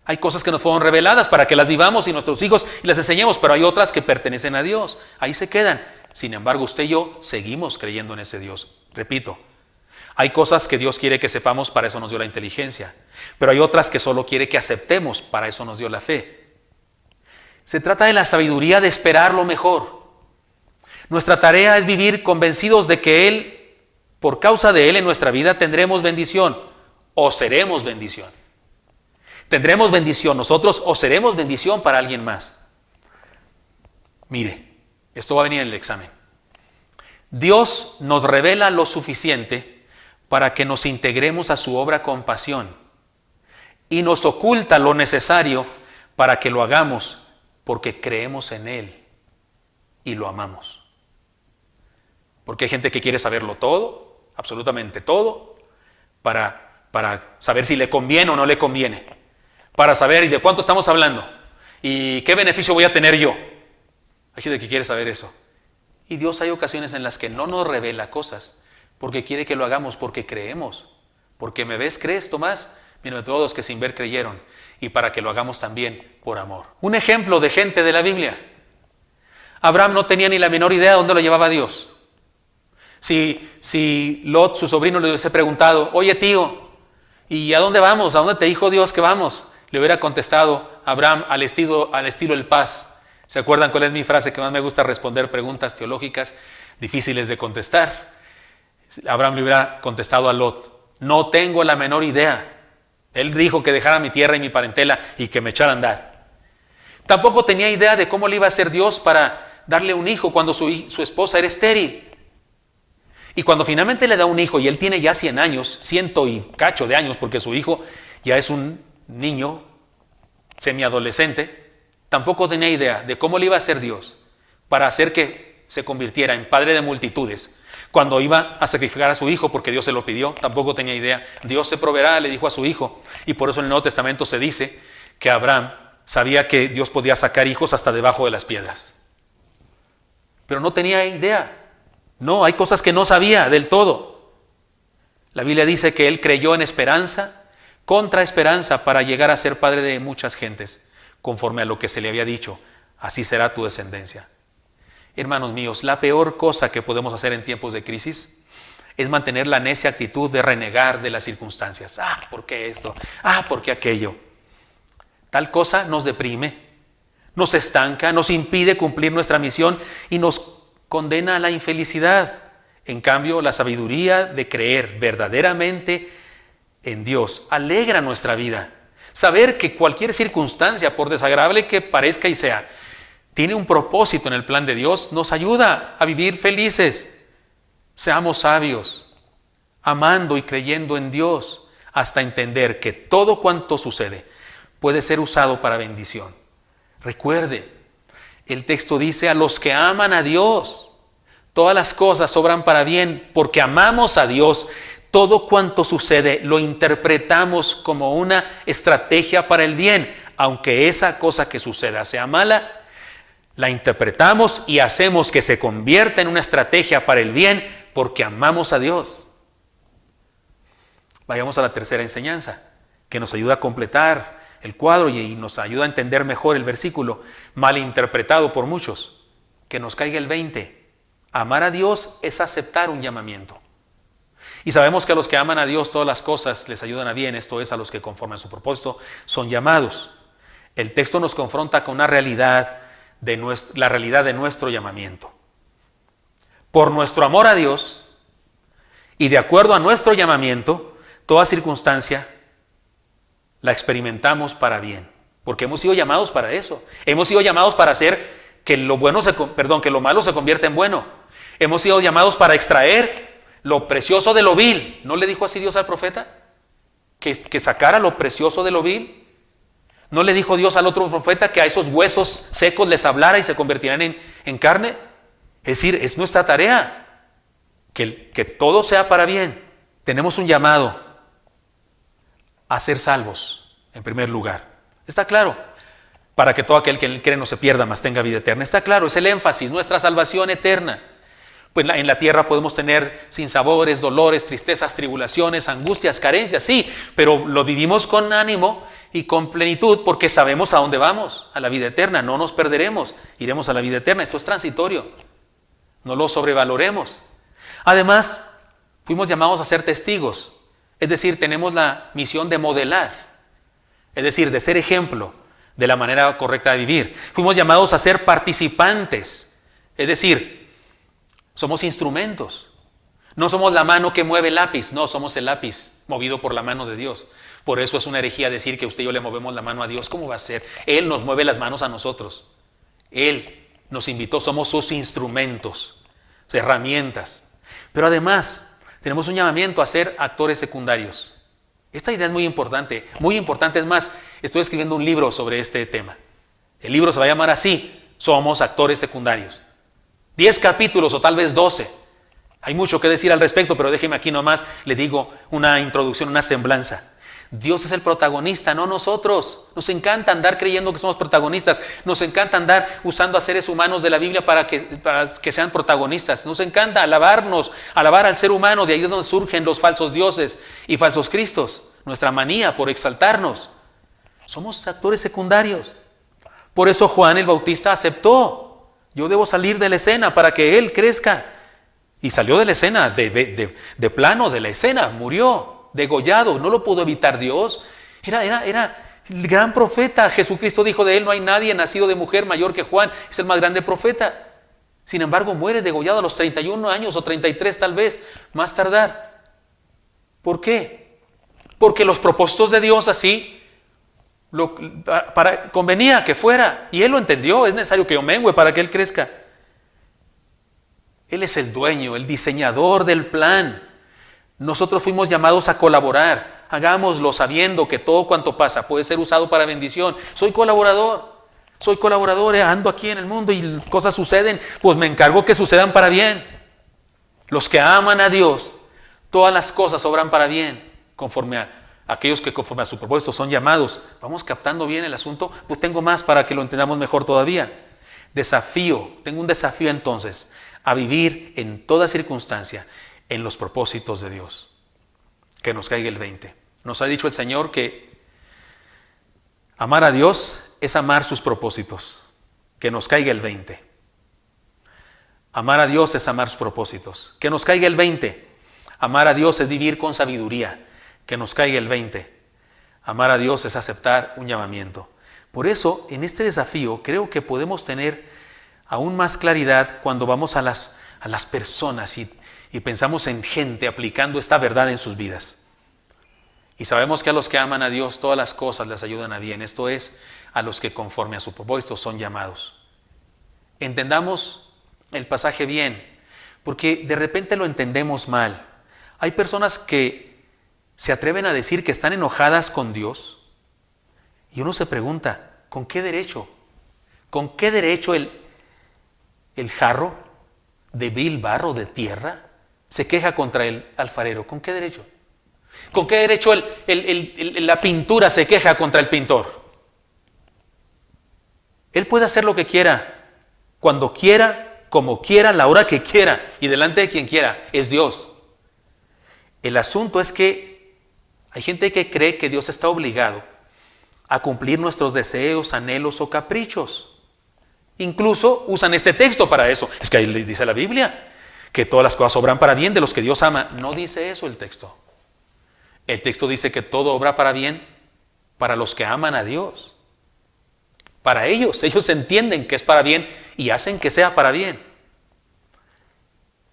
S15: Hay cosas que nos fueron reveladas para que las vivamos y nuestros hijos y las enseñemos, pero hay otras que pertenecen a Dios. Ahí se quedan. Sin embargo, usted y yo seguimos creyendo en ese Dios. Repito, hay cosas que Dios quiere que sepamos, para eso nos dio la inteligencia. Pero hay otras que solo quiere que aceptemos, para eso nos dio la fe. Se trata de la sabiduría de esperar lo mejor. Nuestra tarea es vivir convencidos de que Él, por causa de Él en nuestra vida, tendremos bendición o seremos bendición. Tendremos bendición nosotros o seremos bendición para alguien más. Mire, esto va a venir en el examen. Dios nos revela lo suficiente para que nos integremos a su obra con pasión y nos oculta lo necesario para que lo hagamos porque creemos en Él y lo amamos. Porque hay gente que quiere saberlo todo, absolutamente todo, para para saber si le conviene o no le conviene, para saber de cuánto estamos hablando y qué beneficio voy a tener yo. Hay gente que quiere saber eso. Y Dios hay ocasiones en las que no nos revela cosas porque quiere que lo hagamos porque creemos. Porque me ves, crees, Tomás. Mira, todos los que sin ver creyeron. Y para que lo hagamos también por amor. Un ejemplo de gente de la Biblia. Abraham no tenía ni la menor idea de dónde lo llevaba Dios. Si Lot, su sobrino, le hubiese preguntado, oye tío, ¿y a dónde vamos? ¿A dónde te dijo Dios que vamos? Le hubiera contestado Abraham al estilo El Paz. ¿Se acuerdan cuál es mi frase que más me gusta responder preguntas teológicas difíciles de contestar? Abraham le hubiera contestado a Lot, no tengo la menor idea. Él dijo que dejara mi tierra y mi parentela y que me echara a andar. Tampoco tenía idea de cómo le iba a hacer Dios para darle un hijo cuando su esposa era estéril. Y cuando finalmente le da un hijo y él tiene ya 100 años, 100 y cacho de años, porque su hijo ya es un niño semiadolescente, tampoco tenía idea de cómo le iba a hacer Dios para hacer que se convirtiera en padre de multitudes. Cuando iba a sacrificar a su hijo porque Dios se lo pidió, tampoco tenía idea. Dios se proveerá, le dijo a su hijo. Y por eso en el Nuevo Testamento se dice que Abraham sabía que Dios podía sacar hijos hasta debajo de las piedras. Pero no tenía idea. No, hay cosas que no sabía del todo. La Biblia dice que él creyó en esperanza, contra esperanza, para llegar a ser padre de muchas gentes, conforme a lo que se le había dicho. Así será tu descendencia. Hermanos míos, la peor cosa que podemos hacer en tiempos de crisis es mantener la necia actitud de renegar de las circunstancias. ¿Por qué esto? ¿Por qué aquello? Tal cosa nos deprime, nos estanca, nos impide cumplir nuestra misión y nos condena a la infelicidad. En cambio, la sabiduría de creer verdaderamente en Dios alegra nuestra vida. Saber que cualquier circunstancia, por desagradable que parezca y sea, tiene un propósito en el plan de Dios, nos ayuda a vivir felices. Seamos sabios, amando y creyendo en Dios, hasta entender que todo cuanto sucede puede ser usado para bendición. Recuerde, el texto dice, a los que aman a Dios, todas las cosas obran para bien, porque amamos a Dios. Todo cuanto sucede lo interpretamos como una estrategia para el bien, aunque esa cosa que suceda sea mala, la interpretamos y hacemos que se convierta en una estrategia para el bien porque amamos a Dios. Vayamos a la tercera enseñanza, que nos ayuda a completar el cuadro y nos ayuda a entender mejor el versículo, mal interpretado por muchos. Que nos caiga el 20. Amar a Dios es aceptar un llamamiento. Y sabemos que a los que aman a Dios todas las cosas les ayudan a bien, esto es, a los que conforme a su propósito son llamados. El texto nos confronta con una realidad, la realidad de nuestro llamamiento. Por nuestro amor a Dios y de acuerdo a nuestro llamamiento, toda circunstancia la experimentamos para bien, porque hemos sido llamados para eso. Hemos sido llamados para hacer que lo malo se convierta en bueno. Hemos sido llamados para extraer lo precioso de lo vil. ¿No le dijo así Dios al profeta? Que sacara lo precioso de lo vil. ¿No le dijo Dios al otro profeta que a esos huesos secos les hablara y se convertirán en carne? Es decir, es nuestra tarea que todo sea para bien. Tenemos un llamado a ser salvos, en primer lugar. ¿Está claro? Para que todo aquel que cree no se pierda, mas tenga vida eterna. Está claro, es el énfasis, nuestra salvación eterna. Pues en la tierra podemos tener sinsabores, dolores, tristezas, tribulaciones, angustias, carencias, sí, pero lo vivimos con ánimo y con plenitud porque sabemos a dónde vamos, a la vida eterna. No nos perderemos, iremos a la vida eterna. Esto es transitorio, no lo sobrevaloremos. Además, fuimos llamados a ser testigos, es decir, tenemos la misión de modelar, es decir, de ser ejemplo de la manera correcta de vivir. Fuimos llamados a ser participantes, es decir, somos instrumentos. No somos la mano que mueve el lápiz, no, somos el lápiz movido por la mano de Dios. Por eso es una herejía decir que usted y yo le movemos la mano a Dios. ¿Cómo va a ser? Él nos mueve las manos a nosotros. Él nos invitó, somos sus instrumentos, herramientas. Pero además, tenemos un llamamiento a ser actores secundarios. Esta idea es muy importante es más, estoy escribiendo un libro sobre este tema. El libro se va a llamar así, Somos actores secundarios. 10 capítulos o tal vez 12. Hay mucho que decir al respecto, pero déjeme aquí nomás, le digo una introducción, una semblanza. Dios es el protagonista, no nosotros. Nos encanta andar creyendo que somos protagonistas. Nos encanta andar usando a seres humanos de la Biblia para que sean protagonistas. Nos encanta alabar al ser humano. De ahí es donde surgen los falsos dioses y falsos cristos. Nuestra manía por exaltarnos. Somos actores secundarios. Por eso Juan el Bautista aceptó. Yo debo salir de la escena para que él crezca. Y salió de la escena, de plano de la escena, murió, degollado, no lo pudo evitar Dios. Era el gran profeta. Jesucristo dijo de él: no hay nadie nacido de mujer mayor que Juan, es el más grande profeta. Sin embargo, muere degollado a los 31 años o 33 tal vez, más tardar. ¿Por qué? Porque los propósitos de Dios así convenía que fuera, y él lo entendió. Es necesario que yo mengüe para que él crezca. Él es el dueño, el diseñador del plan. Nosotros fuimos llamados a colaborar. Hagámoslo sabiendo que todo cuanto pasa puede ser usado para bendición. Soy colaborador, ando aquí en el mundo y cosas suceden, pues me encargo que sucedan para bien. Los que aman a Dios, todas las cosas obran para bien, conforme a aquellos que conforme a su propósito son llamados. ¿Vamos captando bien el asunto? Pues tengo más para que lo entendamos mejor todavía. Tengo un desafío entonces, a vivir en toda circunstancia en los propósitos de Dios. Que nos caiga el 20. Nos ha dicho el Señor que amar a Dios es amar sus propósitos. Que nos caiga el 20. Amar a Dios es amar sus propósitos. Que nos caiga el 20. Amar a Dios es vivir con sabiduría. Que nos caiga el 20. Amar a Dios es aceptar un llamamiento. Por eso, en este desafío, creo que podemos tener aún más claridad cuando vamos a las personas y pensamos en gente aplicando esta verdad en sus vidas. Y sabemos que a los que aman a Dios todas las cosas les ayudan a bien. Esto es, a los que conforme a su propósito son llamados. Entendamos el pasaje bien, porque de repente lo entendemos mal. Hay personas que se atreven a decir que están enojadas con Dios y uno se pregunta, ¿con qué derecho? ¿Con qué derecho el jarro de vil barro de tierra se queja contra el alfarero? ¿Con qué derecho? ¿Con qué derecho la pintura se queja contra el pintor? Él puede hacer lo que quiera, cuando quiera, como quiera, la hora que quiera y delante de quien quiera. Es Dios. El asunto es que hay gente que cree que Dios está obligado a cumplir nuestros deseos, anhelos o caprichos. Incluso usan este texto para eso. Es que ahí le dice la Biblia que todas las cosas obran para bien de los que Dios ama. No dice eso el texto. El texto dice que todo obra para bien para los que aman a Dios. Para ellos entienden que es para bien y hacen que sea para bien.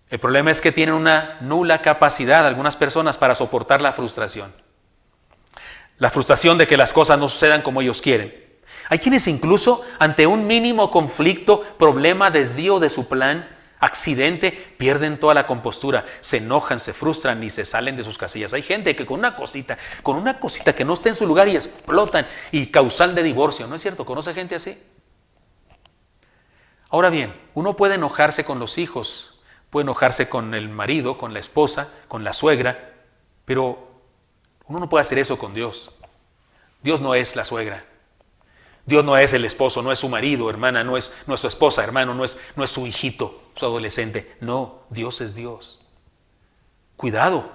S15: El problema es que tienen una nula capacidad algunas personas para soportar la frustración. La frustración de que las cosas no sucedan como ellos quieren. Hay quienes incluso ante un mínimo conflicto, problema, desvío de su plan, accidente, pierden toda la compostura, se enojan, se frustran y se salen de sus casillas. Hay gente que con una cosita que no esté en su lugar y explotan y causal de divorcio. ¿No es cierto? ¿Conoce gente así? Ahora bien, uno puede enojarse con los hijos, puede enojarse con el marido, con la esposa, con la suegra, pero uno no puede hacer eso con Dios. Dios no es la suegra. Dios no es el esposo, no es su marido, hermana, no es su esposa, hermano, no es su hijito, su adolescente. No, Dios es Dios. Cuidado.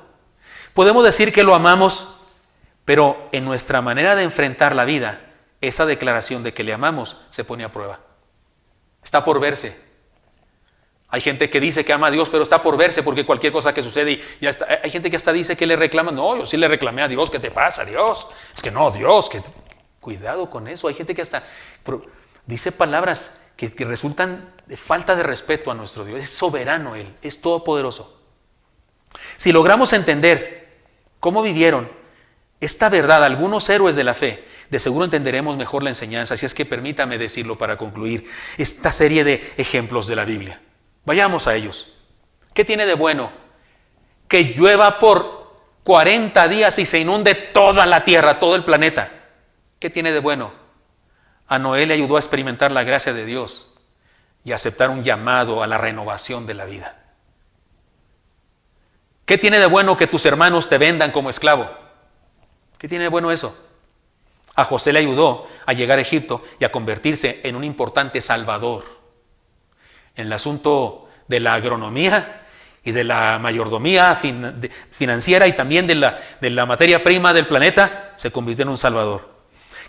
S15: Podemos decir que lo amamos, pero en nuestra manera de enfrentar la vida, esa declaración de que le amamos se pone a prueba. Está por verse. Hay gente que dice que ama a Dios, pero está por verse porque cualquier cosa que sucede y ya está. Hay gente que hasta dice que le reclama. No, yo sí le reclamé a Dios. ¿Qué te pasa, Dios? Es que no, Dios, que... Cuidado con eso. Hay gente que hasta dice palabras que resultan de falta de respeto a nuestro Dios. Es soberano Él, es todopoderoso. Si logramos entender cómo vivieron esta verdad algunos héroes de la fe, de seguro entenderemos mejor la enseñanza. Así es que permítame decirlo para concluir esta serie de ejemplos de la Biblia. Vayamos a ellos. ¿Qué tiene de bueno? Que llueva por 40 días y se inunde toda la tierra, todo el planeta. ¿Qué tiene de bueno? A Noé le ayudó a experimentar la gracia de Dios y a aceptar un llamado a la renovación de la vida. ¿Qué tiene de bueno que tus hermanos te vendan como esclavo? ¿Qué tiene de bueno eso? A José le ayudó a llegar a Egipto y a convertirse en un importante salvador. En el asunto de la agronomía y de la mayordomía financiera y también de la materia prima del planeta, se convirtió en un salvador.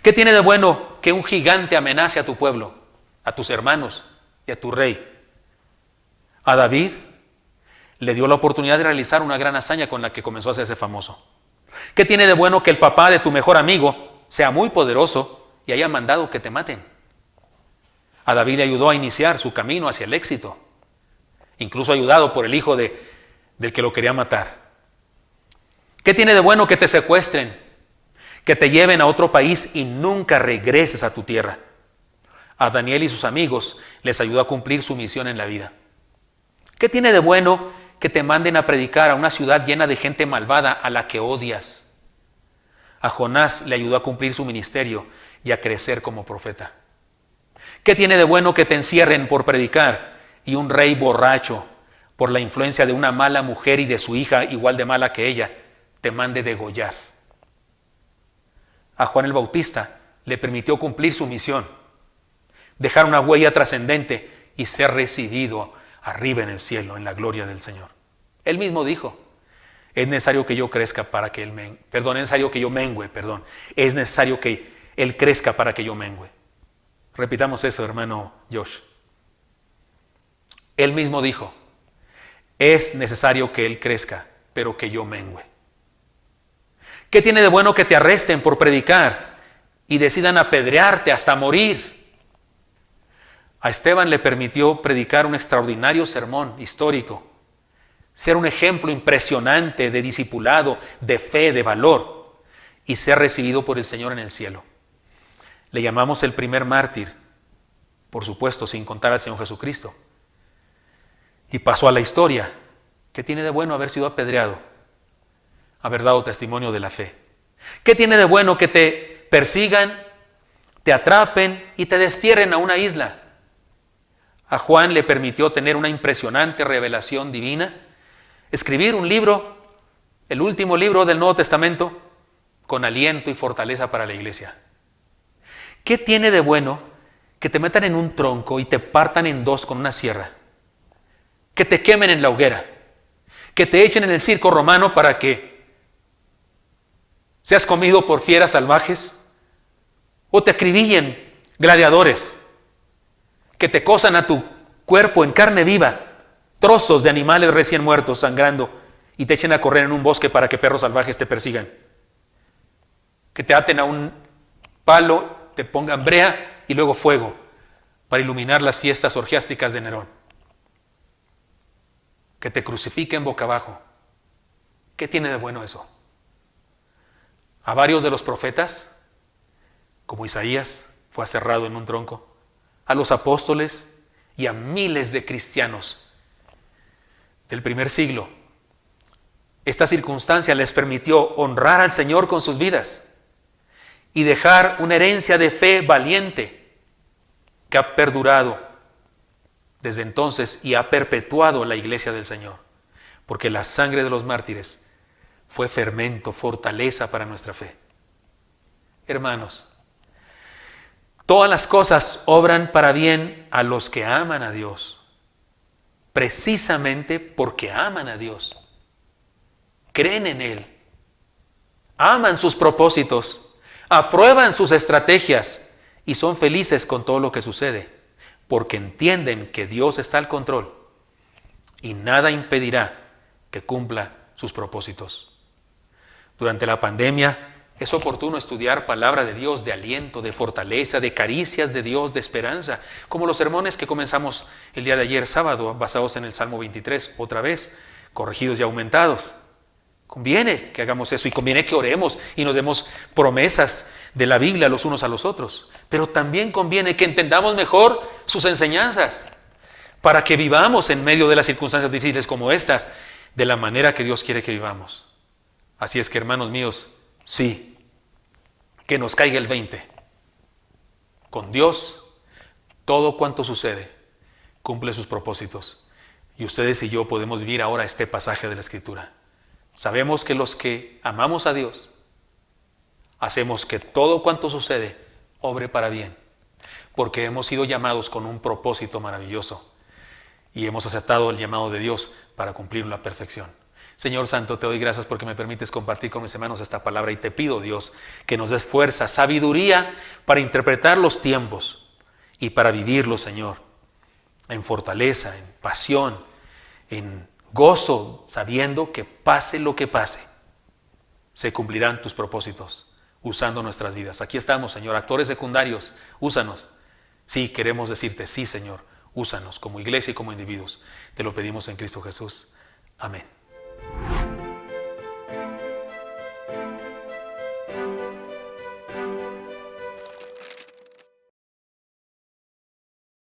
S15: ¿Qué tiene de bueno que un gigante amenace a tu pueblo, a tus hermanos y a tu rey? A David le dio la oportunidad de realizar una gran hazaña con la que comenzó a hacerse famoso. ¿Qué tiene de bueno que el papá de tu mejor amigo sea muy poderoso y haya mandado que te maten? A David le ayudó a iniciar su camino hacia el éxito, incluso ayudado por el hijo del que lo quería matar. ¿Qué tiene de bueno que te secuestren, que te lleven a otro país y nunca regreses a tu tierra? A Daniel y sus amigos les ayudó a cumplir su misión en la vida. ¿Qué tiene de bueno que te manden a predicar a una ciudad llena de gente malvada a la que odias? A Jonás le ayudó a cumplir su ministerio y a crecer como profeta. ¿Qué tiene de bueno que te encierren por predicar y un rey borracho, por la influencia de una mala mujer y de su hija igual de mala que ella, te mande degollar? A Juan el Bautista le permitió cumplir su misión, dejar una huella trascendente y ser recibido arriba en el cielo, en la gloria del Señor. Él mismo dijo, es necesario que yo crezca para que Él mengue. Es necesario que yo mengue, Es necesario que Él crezca para que yo mengue. Repitamos eso, hermano Josh. Él mismo dijo, es necesario que Él crezca, pero que yo mengue. ¿Qué tiene de bueno que te arresten por predicar y decidan apedrearte hasta morir? A Esteban le permitió predicar un extraordinario sermón histórico, ser un ejemplo impresionante de discipulado, de fe, de valor, y ser recibido por el Señor en el cielo. Le llamamos el primer mártir, por supuesto, sin contar al Señor Jesucristo. Y pasó a la historia. ¿Qué tiene de bueno haber sido apedreado? Haber dado testimonio de la fe. ¿Qué tiene de bueno que te persigan, te atrapen y te destierren a una isla? A Juan le permitió tener una impresionante revelación divina, escribir un libro, el último libro del Nuevo Testamento, con aliento y fortaleza para la iglesia. ¿Qué tiene de bueno que te metan en un tronco y te partan en dos con una sierra? Que te quemen en la hoguera, que te echen en el circo romano para que seas comido por fieras salvajes, o te acribillen gladiadores, que te cosan a tu cuerpo en carne viva, trozos de animales recién muertos sangrando y te echen a correr en un bosque para que perros salvajes te persigan, que te aten a un palo, te pongan brea y luego fuego para iluminar las fiestas orgiásticas de Nerón, que te crucifiquen boca abajo. ¿Qué tiene de bueno eso? A varios de los profetas, como Isaías, fue aserrado en un tronco, a los apóstoles y a miles de cristianos del primer siglo. Esta circunstancia les permitió honrar al Señor con sus vidas y dejar una herencia de fe valiente que ha perdurado desde entonces y ha perpetuado la iglesia del Señor, porque la sangre de los mártires fue fermento, fortaleza para nuestra fe. Hermanos, todas las cosas obran para bien a los que aman a Dios, precisamente porque aman a Dios, creen en Él, aman sus propósitos, aprueban sus estrategias y son felices con todo lo que sucede, porque entienden que Dios está al control y nada impedirá que cumpla sus propósitos. Durante la pandemia es oportuno estudiar palabra de Dios, de aliento, de fortaleza, de caricias de Dios, de esperanza, como los sermones que comenzamos el día de ayer sábado, basados en el Salmo 23, otra vez, corregidos y aumentados. Conviene que hagamos eso y conviene que oremos y nos demos promesas de la Biblia los unos a los otros. Pero también conviene que entendamos mejor sus enseñanzas para que vivamos en medio de las circunstancias difíciles como estas de la manera que Dios quiere que vivamos. Así es que, hermanos míos, sí, que nos caiga el 20. Con Dios, todo cuanto sucede cumple sus propósitos. Y ustedes y yo podemos vivir ahora este pasaje de la Escritura. Sabemos que los que amamos a Dios, hacemos que todo cuanto sucede obre para bien, porque hemos sido llamados con un propósito maravilloso y hemos aceptado el llamado de Dios para cumplir la perfección. Señor Santo, te doy gracias porque me permites compartir con mis hermanos esta palabra y te pido, Dios, que nos des fuerza, sabiduría para interpretar los tiempos y para vivirlos, Señor, en fortaleza, en pasión, en gozo, sabiendo que pase lo que pase, se cumplirán tus propósitos usando nuestras vidas. Aquí estamos, Señor, actores secundarios, úsanos. Sí, queremos decirte, sí, Señor, úsanos como iglesia y como individuos. Te lo pedimos en Cristo Jesús. Amén.